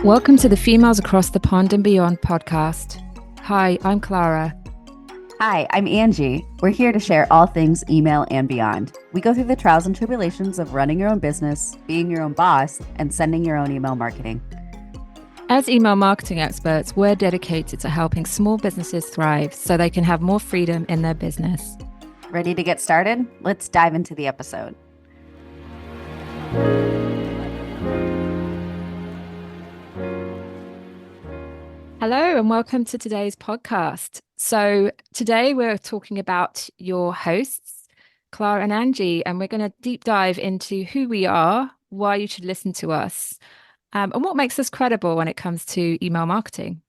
Welcome to the Females Across the Pond and Beyond podcast. Hi, I'm Clara. Hi, I'm Angie. We're here to share all things email and beyond. We go through the trials and tribulations of running your own business, being your own boss, and sending your own email marketing. As email marketing experts, we're dedicated to helping small businesses thrive so they can have more freedom in their business. Ready to get started? Let's dive into the episode. Hello and welcome to today's podcast. So today we're talking about your hosts, Clara and Angie, and we're going to deep dive into who we are, why you should listen to us, and what makes us credible when it comes to email marketing.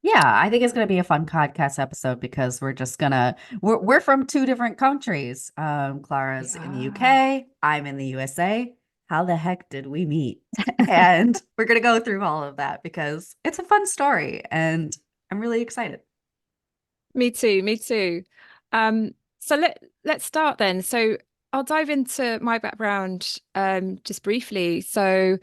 Yeah, I think it's going to be a fun podcast episode because we're from two different countries. Clara's in the UK, I'm in the USA. How the heck did we meet? And we're going to go through all of that because it's a fun story and I'm really excited. Me too, me too. So let's start then. So I'll dive into my background just briefly. So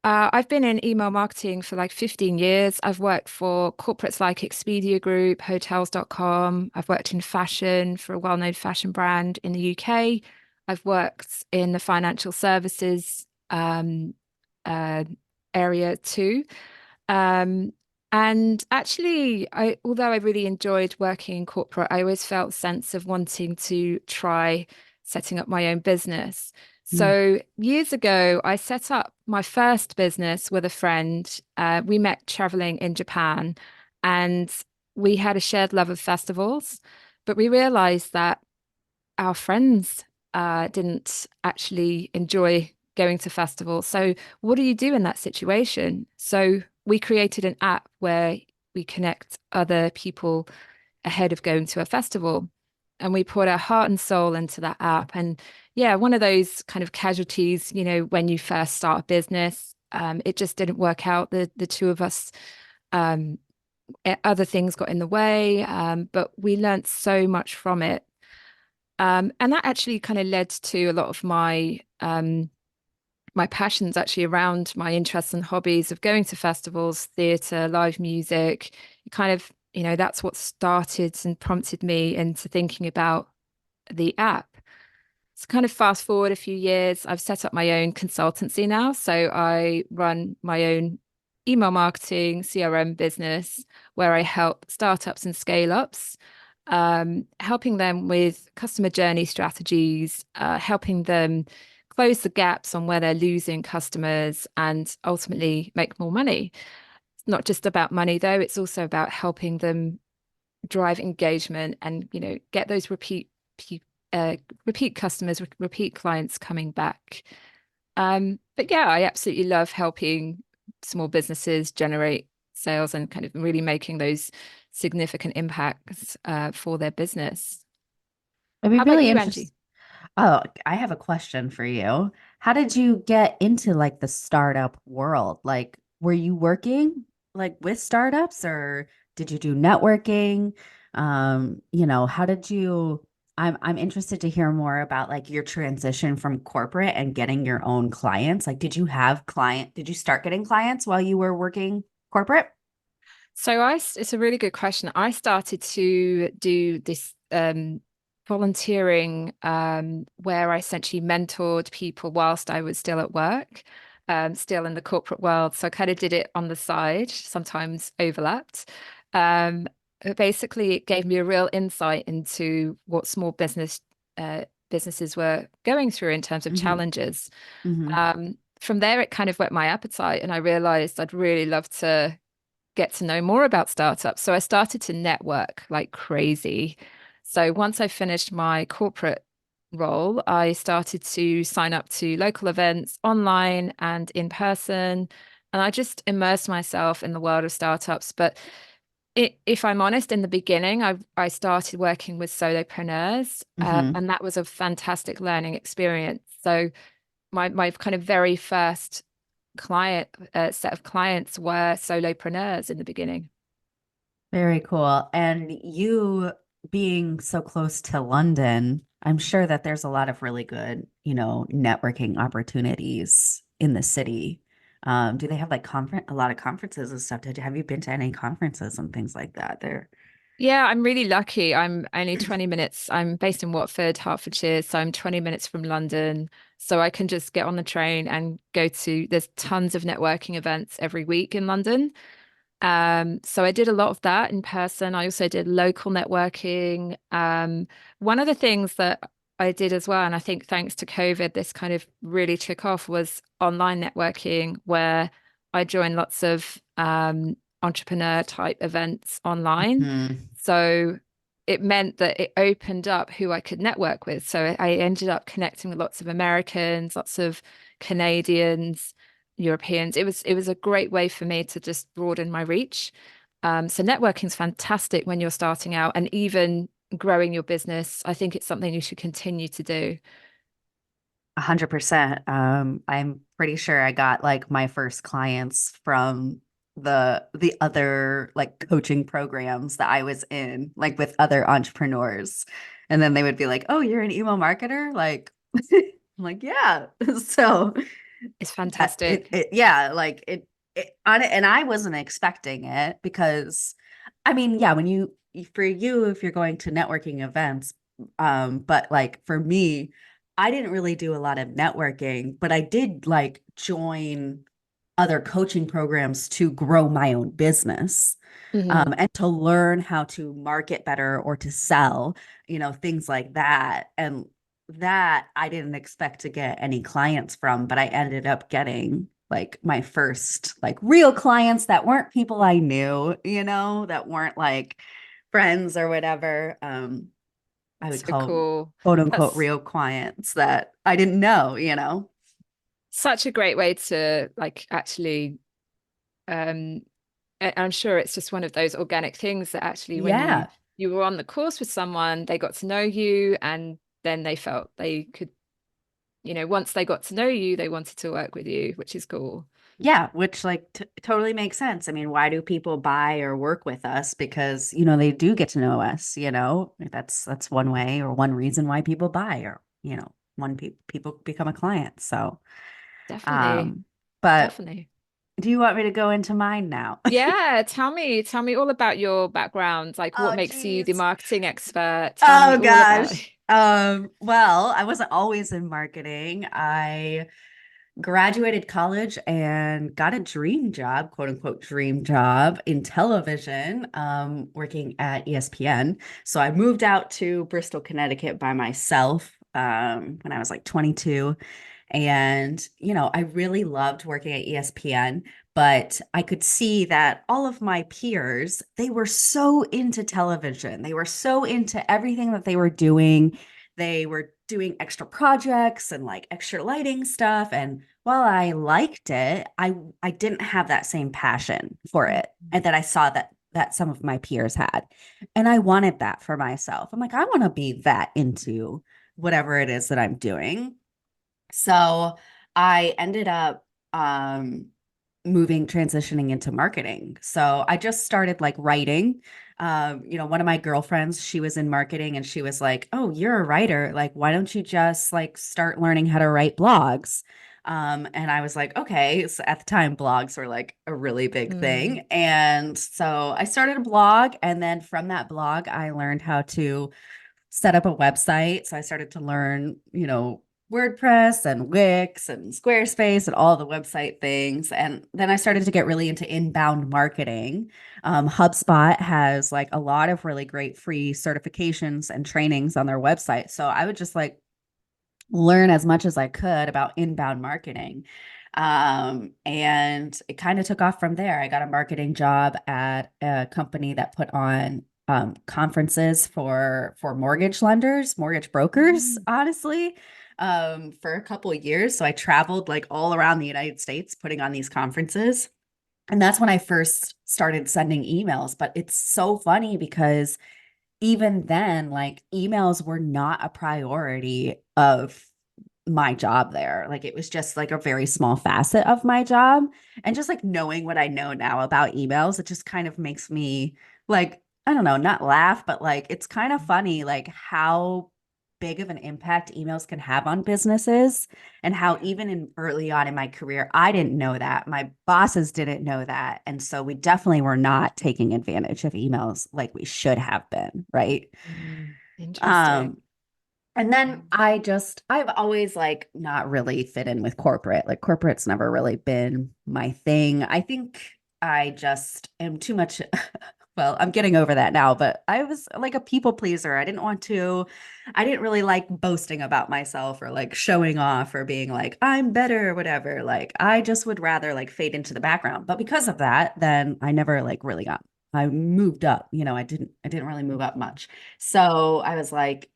I've been in email marketing for like 15 years. I've worked for corporates like Expedia Group, hotels.com. I've worked in fashion for a well-known fashion brand in the UK. I've worked in the financial services uh, area too. Um, and actually, although I really enjoyed working in corporate, I always felt a sense of wanting to try setting up my own business. Mm. So years ago, I set up my first business with a friend. We met traveling in Japan, and we had a shared love of festivals, but we realized that our friends didn't actually enjoy going to festivals. So, what do you do in that situation? So, we created an app where we connect other people ahead of going to a festival. And we put our heart and soul into that app. And yeah, one of those kind of casualties, when you first start a business, it just didn't work out. The two of us, um, other things got in the way, but we learned so much from it. And that actually kind of led to a lot of my passions actually around my interests and hobbies of going to festivals, theatre, live music. Kind of, that's what started and prompted me into thinking about the app. So kind of fast forward a few years, I've set up my own consultancy now. So I run my own email marketing CRM business where I help startups and scale ups, helping them with customer journey strategies, helping them close the gaps on where they're losing customers and ultimately make more money. It's not just about money, though, it's also about helping them drive engagement and, get those repeat customers, repeat clients coming back. But yeah, I absolutely love helping small businesses generate sales and kind of really making those significant impacts for their business. It'd be How about really you, interesting. Angie? Oh, I have a question for you. How did you get into like the startup world? Like, were you working like with startups or did you do networking? How did you I'm interested to hear more about like your transition from corporate and getting your own clients. Like, did you start getting clients while you were working corporate? So it's a really good question. I started to do this volunteering where I essentially mentored people whilst I was still at work, still in the corporate world. So I kind of did it on the side, sometimes overlapped. But basically, it gave me a real insight into what small businesses were going through in terms of Mm-hmm. challenges. Mm-hmm. From there, it kind of whet my appetite, and I realized I'd really love to get to know more about startups. So I started to network like crazy. So once I finished my corporate role, I started to sign up to local events online and in person. And I just immersed myself in the world of startups. But if I'm honest, in the beginning, I started working with solopreneurs, Mm-hmm. and that was a fantastic learning experience. So my kind of very first set of clients were solopreneurs in the beginning. Very cool. And you being so close to London, I'm sure that there's a lot of really good, networking opportunities in the city. Do they have like a lot of conferences and stuff? Have you been to any conferences and things like that there? Yeah, I'm really lucky. I'm only 20 minutes. I'm based in Watford, Hertfordshire, so I'm 20 minutes from London. So I can just get on the train and go to, there's tons of networking events every week in London. So I did a lot of that in person. I also did local networking. One of the things that I did as well, and I think thanks to COVID, this kind of really took off, was online networking, where I joined lots of entrepreneur type events online. Hmm. So it meant that it opened up who I could network with. So I ended up connecting with lots of Americans, lots of Canadians, Europeans. It was a great way for me to just broaden my reach. So networking is fantastic when you're starting out and even growing your business. I think it's something you should continue to do. 100%. I'm pretty sure I got like my first clients from the other like coaching programs that I was in, like with other entrepreneurs. And then they would be like, "Oh, you're an email marketer?" Like, I'm like, "Yeah." So It's that fantastic. yeah, like it on it, and I wasn't expecting it because I mean, yeah, when for you, if you're going to networking events, but like for me, I didn't really do a lot of networking, but I did like join other coaching programs to grow my own business, Hmm. and to learn how to market better or to sell, things like that. And that I didn't expect to get any clients from, but I ended up getting like my first like real clients that weren't people I knew, that weren't like friends or whatever. I would So call cool. quote unquote That's real clients that I didn't know. such a great way to like actually um I'm sure it's just one of those organic things that actually when Yeah. you were on the course with someone, they got to know you and then they felt they could, once they got to know you, they wanted to work with you, which is cool. Yeah, which like totally makes sense. I mean, why do people buy or work with us? Because, they do get to know us. That's one way or one reason why people buy or, one people become a client. So, Definitely. um, but Definitely. do you want me to go into mine now? Yeah, tell me all about your background. Like what Oh, makes you the geez. marketing expert? Tell me Oh all about it. gosh. Well, I wasn't always in marketing. I graduated college and got a dream job, quote unquote dream job in television, working at ESPN. So I moved out to Bristol, Connecticut by myself, when I was like 22. And, I really loved working at ESPN, but I could see that all of my peers, they were so into television. They were so into everything that they were doing. They were doing extra projects and like extra lighting stuff. And while I liked it, I didn't have that same passion for it. And that I saw that some of my peers had. And I wanted that for myself. I'm like, I want to be that into whatever it is that I'm doing. So I ended up transitioning into marketing. So I just started like writing. One of my girlfriends, she was in marketing and she was like, "Oh, you're a writer. Like, why don't you just like start learning how to write blogs?" And I was like, okay. So at the time, blogs were like a really big Mm. thing. And so I started a blog. And then from that blog, I learned how to set up a website. So I started to learn, WordPress and Wix and Squarespace and all the website things. And then I started to get really into inbound marketing. HubSpot has like a lot of really great free certifications and trainings on their website. So I would just like learn as much as I could about inbound marketing. And it kind of took off from there. I got a marketing job at a company that put on conferences for mortgage lenders, mortgage brokers, Mm. honestly, for a couple of years. So I traveled like all around the United States putting on these conferences. And that's when I first started sending emails. But it's so funny because even then, like emails were not a priority of my job there. Like it was just like a very small facet of my job. And just like knowing what I know now about emails, it just kind of makes me like, I don't know, not laugh, but like it's kind of funny like how big of an impact emails can have on businesses and how Yeah. even in early on in my career, I didn't know that. My bosses didn't know that. And so we definitely were not taking advantage of emails like we should have been, right? Interesting. Um, and then I've always like not really fit in with corporate. Like corporate's never really been my thing. I think I just am too much. Well, I'm getting over that now, but I was like a people pleaser. I didn't really like boasting about myself or like showing off or being like, I'm better or whatever. Like I just would rather like fade into the background. But because of that, then I never like really I moved up. I didn't really move up much. So I was like,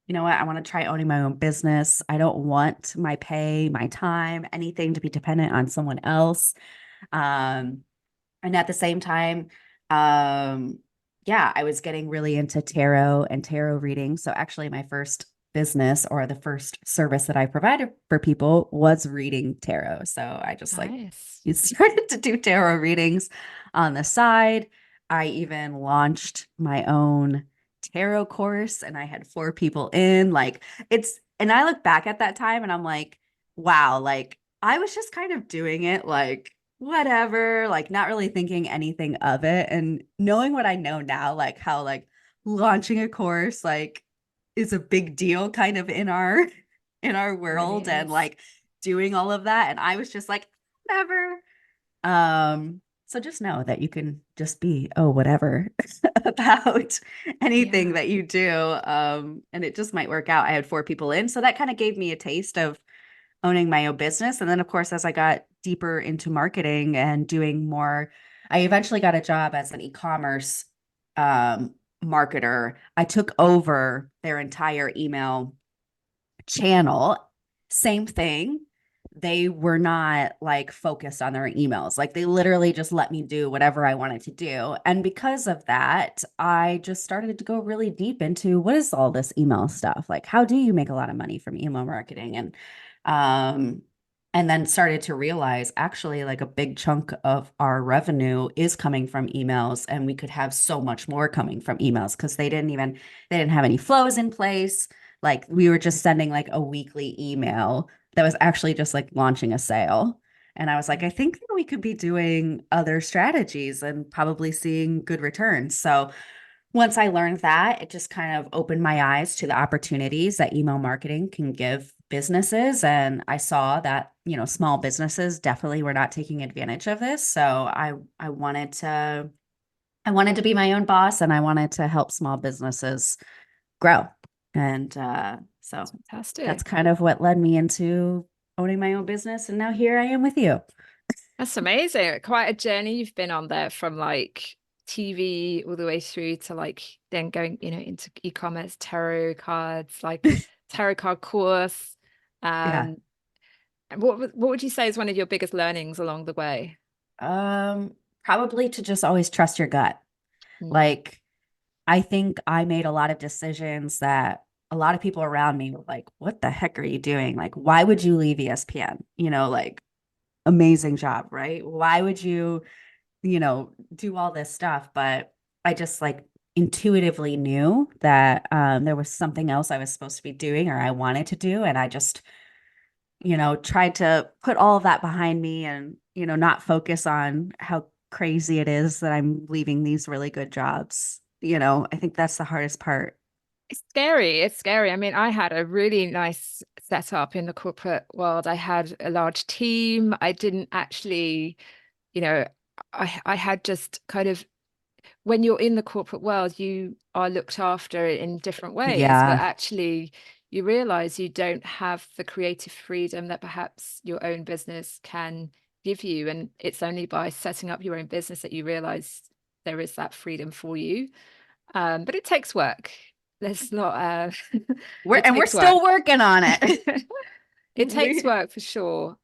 you know what? I want to try owning my own business. I don't want my pay, my time, anything to be dependent on someone else. Um, and at the same time, um, yeah, I was getting really into tarot and tarot reading. So actually, my first business or the first service that I provided for people was reading tarot. So I just like Nice. you started to do tarot readings on the side. I even launched my own tarot course and I had four people in. And I look back at that time and I'm like, wow, like I was just kind of doing it like whatever, like not really thinking anything of it. And knowing what I know now, like how like launching a course like is a big deal kind of in our in our Really world and is. like doing all of that. And I was just like, whatever. So just know that you can just be, oh, whatever about anything Yeah. that you do. And it just might work out. I had four people in. So that kind of gave me a taste of owning my own business. And then, of course, as I got deeper into marketing and doing more, I eventually got a job as an e-commerce marketer. I took over their entire email channel. Same thing. They were not like focused on their emails. Like they literally just let me do whatever I wanted to do. And because of that, I just started to go really deep into what is all this email stuff? Like how do you make a lot of money from email marketing? Um and then started to realize actually like a big chunk of our revenue is coming from emails and we could have so much more coming from emails because they didn't have any flows in place. Like we were just sending like a weekly email that was actually just like launching a sale. And I was like, I think that we could be doing other strategies and probably seeing good returns. So once I learned that, it just kind of opened my eyes to the opportunities that email marketing can give businesses. And I saw that, small businesses definitely were not taking advantage of this. So I I wanted to be my own boss and I wanted to help small businesses grow. And so It's that's fantastic. kind of what led me into owning my own business. And now here I am with you. That's amazing. Quite a journey you've been on there from like TV all the way through to like then going, into e-commerce, tarot card course. Yeah. Um, what would you say is one of your biggest learnings along the way? Um, Probably to just always trust your gut. Mm, Like, I think I made a lot of decisions that a lot of people around me were like, what the heck are you doing? Like, why would you leave ESPN? Like, amazing job, right? Why would you, do all this stuff? But I just like intuitively knew that there was something else I was supposed to be doing or I wanted to do. And I just, tried to put all of that behind me and, not focus on how crazy it is that I'm leaving these really good jobs. I think that's the hardest part. It's scary. It's scary. I mean, I had a really nice setup in the corporate world. I had a large team. I didn't actually, you know, I had just kind of when you're in the corporate world, you are looked after in different ways, but Yeah. actually you realize you don't have the creative freedom that perhaps your own business can give you. And it's only by setting up your own business that you realize there is that freedom for you. But it takes work. There's not, it We're takes still work. working on it. It takes We work for sure.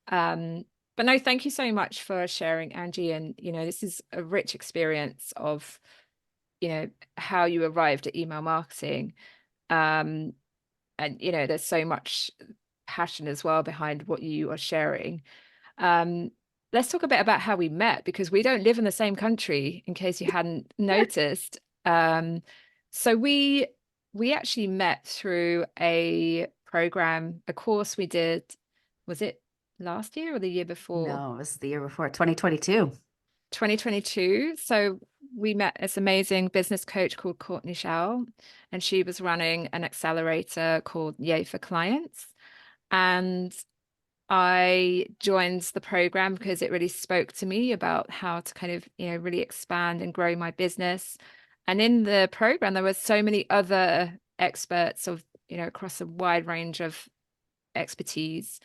But no, thank you so much for sharing, Angie. And, this is a rich experience of how you arrived at email marketing, um and there's so much passion as well behind what you are sharing. um let's talk a bit about how we met, because we don't live in the same country, in case you hadn't noticed. So we we actually met through a program, a course we did. Was it last year or the year before? No, it was the year before, 2022. 2022. So we met this amazing business coach called Courtney Shell, and she was running an accelerator called Yay for Clients. And I joined the program because it really spoke to me about how to kind of, really expand and grow my business. And in the program, there were so many other experts of, across a wide range of expertise.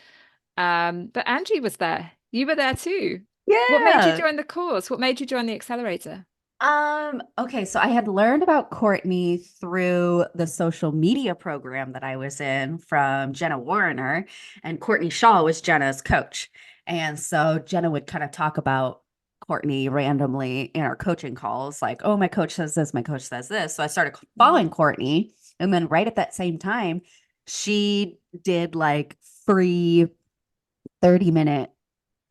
But Angie was there. You were there too. What made you Yeah. join the course? What made you join the accelerator? Okay, so I had learned about Courtney through the social media program that I was in from Jenna Warrener, and Courtney Shaw was Jenna's coach. And so Jenna would kind of talk about Courtney randomly in our coaching calls, like, oh, my coach says this, my coach says this. So I started following Mm. Courtney. And then right at that same time, she did like free 30-minute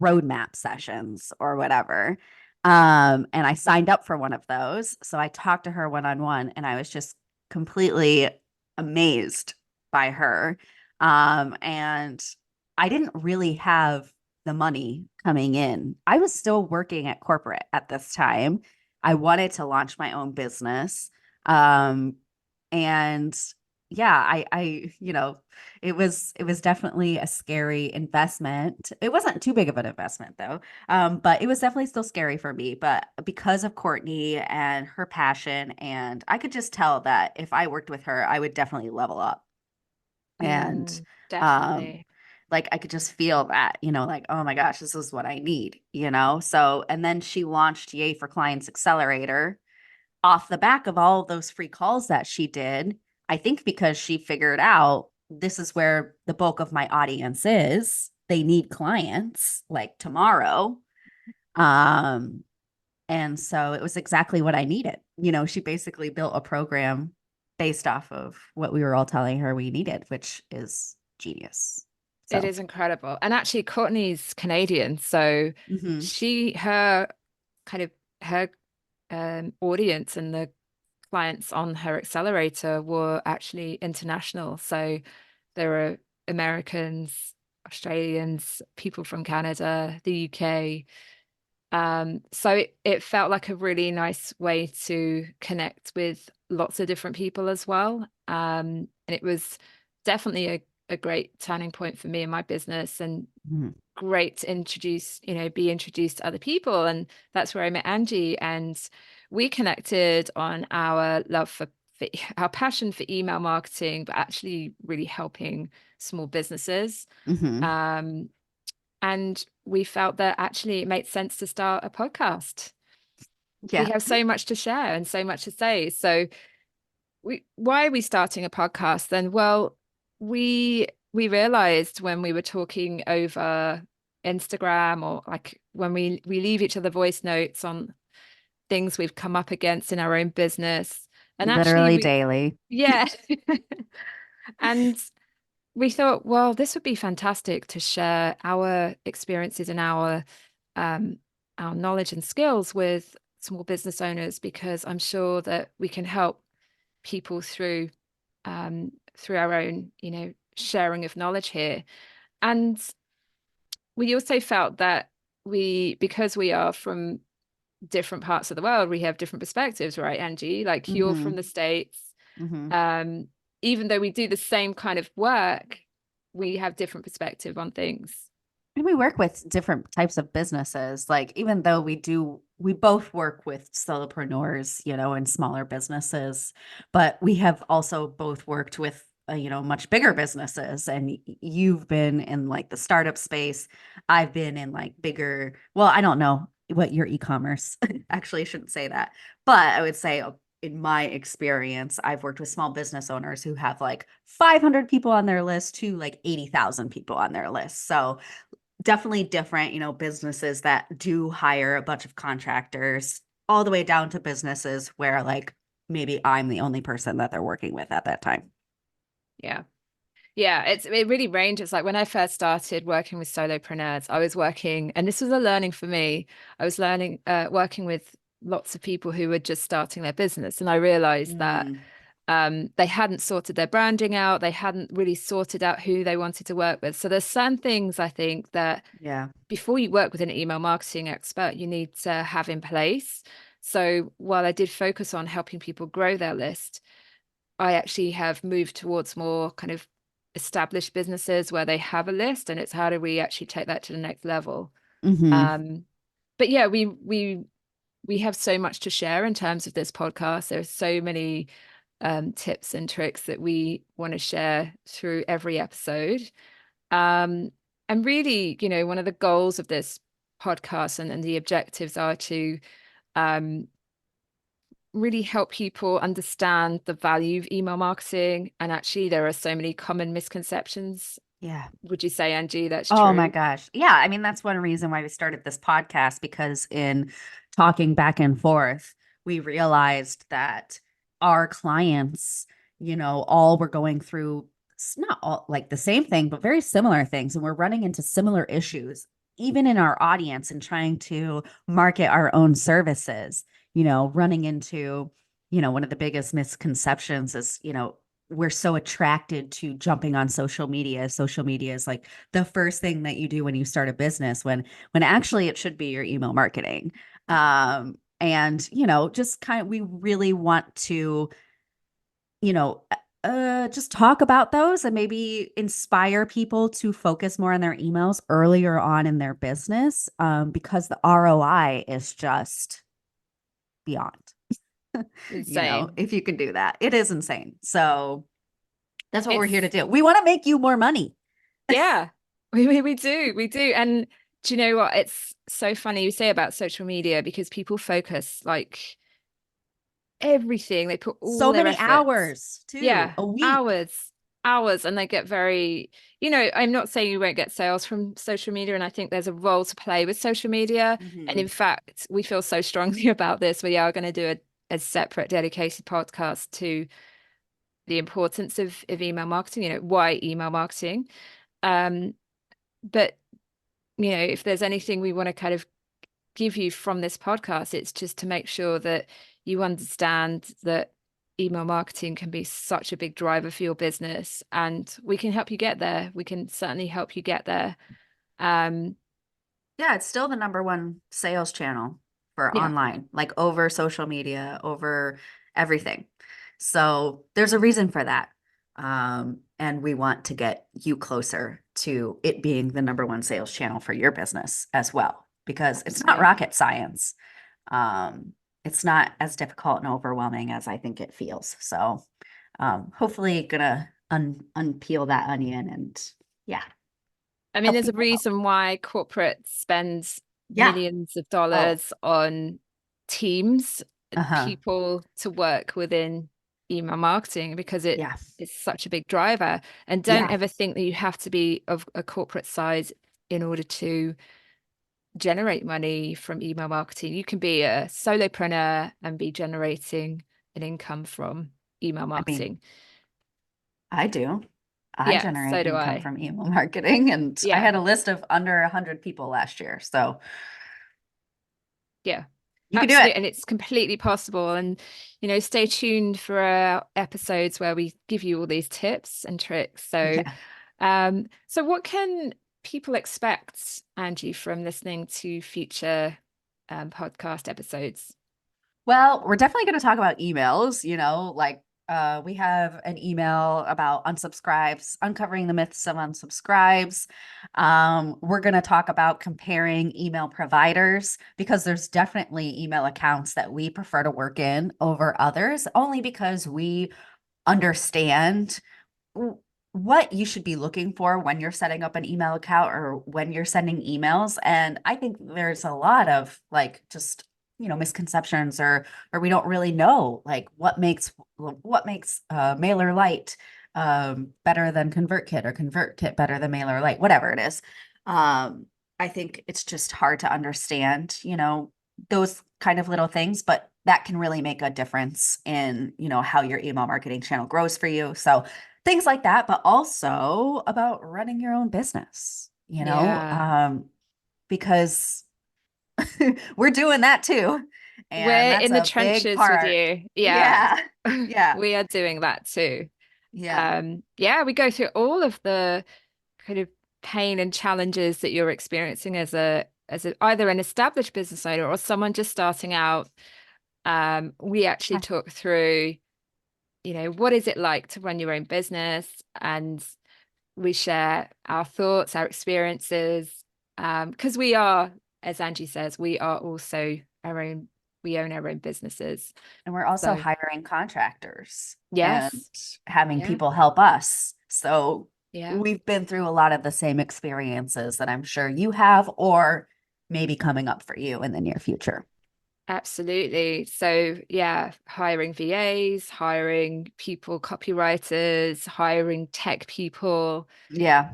roadmap sessions or whatever. And I signed up for one of those. So I talked to her one on one, and I was just completely amazed by her. And I didn't really have the money coming in. I was still working at corporate at this time. I wanted to launch my own business. Um, and yeah, it was definitely a scary investment. It wasn't too big of an investment though. But it was definitely still scary for me. But because of Courtney and her passion, and I could just tell that if I worked with her, I would definitely level up. And Mm, um, definitely. like I could just feel that, like, oh my gosh, this is what I need. So, and then she launched Yay for Clients Accelerator off the back of all of those free calls that she did. I think because she figured out this is where the bulk of my audience is. They need clients like tomorrow. Um, and so it was exactly what I needed. She basically built a program based off of what we were all telling her we needed, which is genius. It So, is incredible. And actually, Courtney's Canadian, so mhm, her kind of her audience and the clients on her accelerator were actually international. So there were Americans, Australians, people from Canada, the UK. So it felt like a really nice way to connect with lots of different people as well. And it was definitely a great turning point for me in my business and mhm. great to introduce, be introduced to other people. And that's where I met Angie, and we connected on our love for our passion for email marketing, but actually really helping small businesses. Mhm. Um, and we felt that actually it made sense to start a podcast. We Yeah. have so much to share and so much to say. So why are we starting a podcast then? Well, we realized when we were talking over Instagram, or like when we leave each other voice notes on things we've come up against in our own business. And actually Literally we daily. yeah. And we thought, well, this would be fantastic to share our experiences and our knowledge and skills with small business owners, because I'm sure that we can help people through our own, sharing of knowledge here. And we also felt that because we are from different parts of the world, we have different perspectives, right, Angie? Like you're from Mhm. the States. Mhm. Um, Even though we do the same kind of work, we have different perspective on things. And we work with different types of businesses. Like, even though we both work with solopreneurs, and smaller businesses, but we have also both worked with, much bigger businesses. And you've been in like the startup space. I've been in like bigger, well, I don't know what your e-commerce, actually, I shouldn't say that, but I would say, in my experience, I've worked with small business owners who have like 500 people on their list to like 80,000 people on their list. So, definitely different, businesses that do hire a bunch of contractors, all the way down to businesses where like maybe I'm the only person that they're working with at that time. Yeah. Yeah, it really ranges. Like when I first started working with solopreneurs, I was working, and this was a learning for me. I was learning, working with lots of people who were just starting their business, and I realized that Mm. They hadn't sorted their branding out. They hadn't really sorted out who they wanted to work with. So there's some things I think that Yeah. before you work with an email marketing expert, you need to have in place. So while I did focus on helping people grow their list, I actually have moved towards more kind of established businesses where they have a list, and it's how do we actually take that to the next level. Hmm. Um, but yeah, we have so much to share in terms of this podcast. There's so many tips and tricks that we want to share through every episode. Um, and really, one of the goals of this podcast and the objectives are to um, really help people understand the value of email marketing. And actually, there are so many common misconceptions. Yeah. Would you say, Angie, that's Oh my true? gosh. Yeah. I mean, that's one reason why we started this podcast, because in talking back and forth, we realized that our clients, all were going through not all like the same thing, but very similar things. And we're running into similar issues, even in our audience, and trying to market our own services, running into, one of the biggest misconceptions is, we're so attracted to jumping on social media. Social media is like the first thing that you do when you start a business, when actually it should be your email marketing. And just kind of, we really want to, you know just talk about those and maybe inspire people to focus more on their emails earlier on in their business, because the ROI is just beyond. Insane. If you can do that, it is insane. So that's what we're here to It's do. We want to make you more money. Yeah, we do. We do. And do you know what? It's so funny you say about social media because people focus like everything. They put all So their many efforts. hours too, Yeah, a week. hours, hours. And they get very, I'm not saying you won't get sales from social media. And I think there's a role to play with social media. And in Hmm. fact, we feel so strongly about this. We are going to do a separate dedicated podcast to the importance of email marketing, why email marketing. Um, but if there's anything we want to kind of give you from this podcast, it's just to make sure that you understand that email marketing can be such a big driver for your business, and we can help you get there. We can certainly help you get there. Um, Yeah, it's still the number one sales channel for yeah, online, like over social media, over everything. So there's a reason for that. And we want to get you closer to it being the number one sales channel for your business as well, because it's not yeah. rocket science. It's not as difficult and overwhelming as I think it feels. So hopefully gonna unpeel that onion and yeah, I mean, help there's a people out. reason why corporate spends Yeah. millions of Oh, dollars on teams and uh-huh. people to work within email marketing because it Yeah. is such a big driver. And don't Yeah. ever think that you have to be of a corporate size in order to generate money from email marketing. You can be a solopreneur and be generating an income from email I mean, marketing. I do. I Yeah, so generate do income I. from email marketing, and I Yeah. had a list of under 100 people last year. So Yeah, you can do it. absolutely. And it's completely possible. And, stay tuned for our episodes where we give you all these tips and tricks. Yeah. So what can people expect, Angie, from listening to future podcast episodes? Well, we're definitely going to talk about emails, like we have an email about unsubscribes, uncovering the myths of unsubscribes. We're going to talk about comparing email providers, because there's definitely email accounts that we prefer to work in over others, only because we understand what you should be looking for when you're setting up an email account or when you're sending emails. And I think there's a lot of like just misconceptions, or we don't really know like what makes Mailer Lite better than ConvertKit, or ConvertKit better than Mailer Lite, whatever it is. I think it's just hard to understand, those kind of little things, but that can really make a difference in, how your email marketing channel grows for you. So things like that, but also about running your own business, Yeah. because we're doing that too. And We're that's in the a big trenches with part. you. Yeah. Yeah. Yeah. We are doing that too. Yeah. Yeah, we go through all of the kind of pain and challenges that you're experiencing as either an established business owner or someone just starting out. We actually talk through, what is it like to run your own business? And we share our thoughts, our experiences, because we are, as Angie says, we are also we own our own businesses. And we're also So hiring contractors and yes, having yeah, people help us. So yeah. we've been through a lot of the same experiences that I'm sure you have, or maybe coming up for you in the near future. Absolutely. So, yeah, hiring VAs, hiring people, copywriters, hiring tech people. Yeah.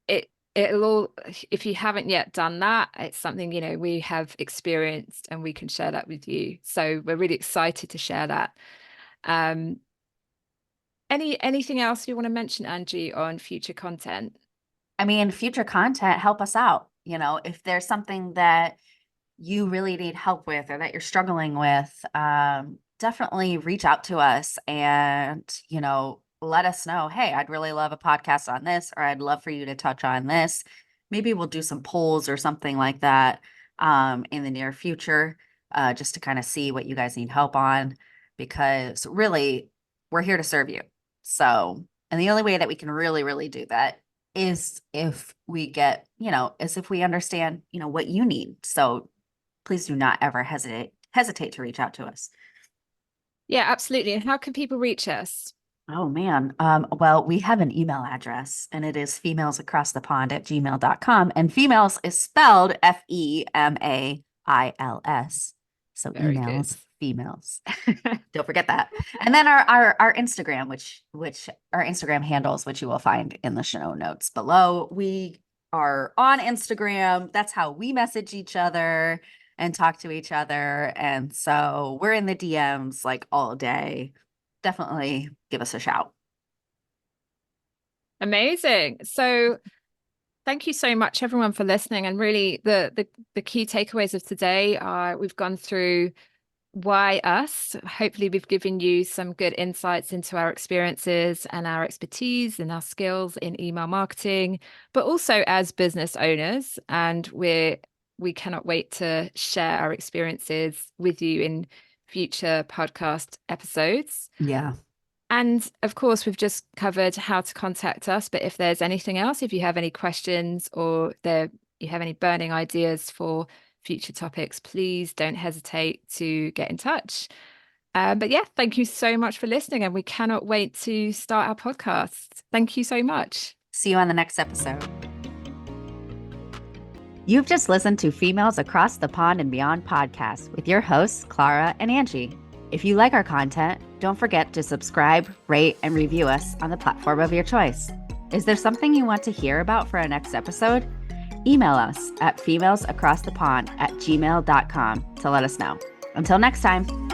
It'll all, if you haven't yet done that, it's something, we have experienced and we can share that with you. So we're really excited to share that. Um, anything else you want to mention, Angie, on future content? I mean, future content, help us out. If there's something that you really need help with or that you're struggling with, definitely reach out to us and, let us know, hey, I'd really love a podcast on this, or I'd love for you to touch on this. Maybe we'll do some polls or something like that in the near future, just to kind of see what you guys need help on, because really, we're here to serve you. So, and the only way that we can really, really do that is if we get, is if we understand, what you need. So please do not ever hesitate to reach out to us. Yeah, absolutely. And how can people reach us? Oh man. Well, we have an email address and it is femalesacrossthepond@gmail.com. And females is spelled FEMAILS. So Very good. emails, females. Don't forget that. And then our Instagram, which our Instagram handles, which you will find in the show notes below. We are on Instagram. That's how we message each other and talk to each other. And so we're in the DMs like all day. Definitely give us a shout. Amazing. So thank you so much, everyone, for listening. And really, the key takeaways of today are we've gone through why us. Hopefully, we've given you some good insights into our experiences and our expertise and our skills in email marketing, but also as business owners. And we cannot wait to share our experiences with you in future podcast episodes. Yeah. And of course, we've just covered how to contact us. But if there's anything else, if you have any questions or you have any burning ideas for future topics, please don't hesitate to get in touch. But yeah, thank you so much for listening. And we cannot wait to start our podcast. Thank you so much. See you on the next episode. You've just listened to Females Across the Pond and Beyond podcast with your hosts, Clara and Angie. If you like our content, don't forget to subscribe, rate, and review us on the platform of your choice. Is there something you want to hear about for our next episode? Email us at femalesacrossthepond@gmail.com to let us know. Until next time.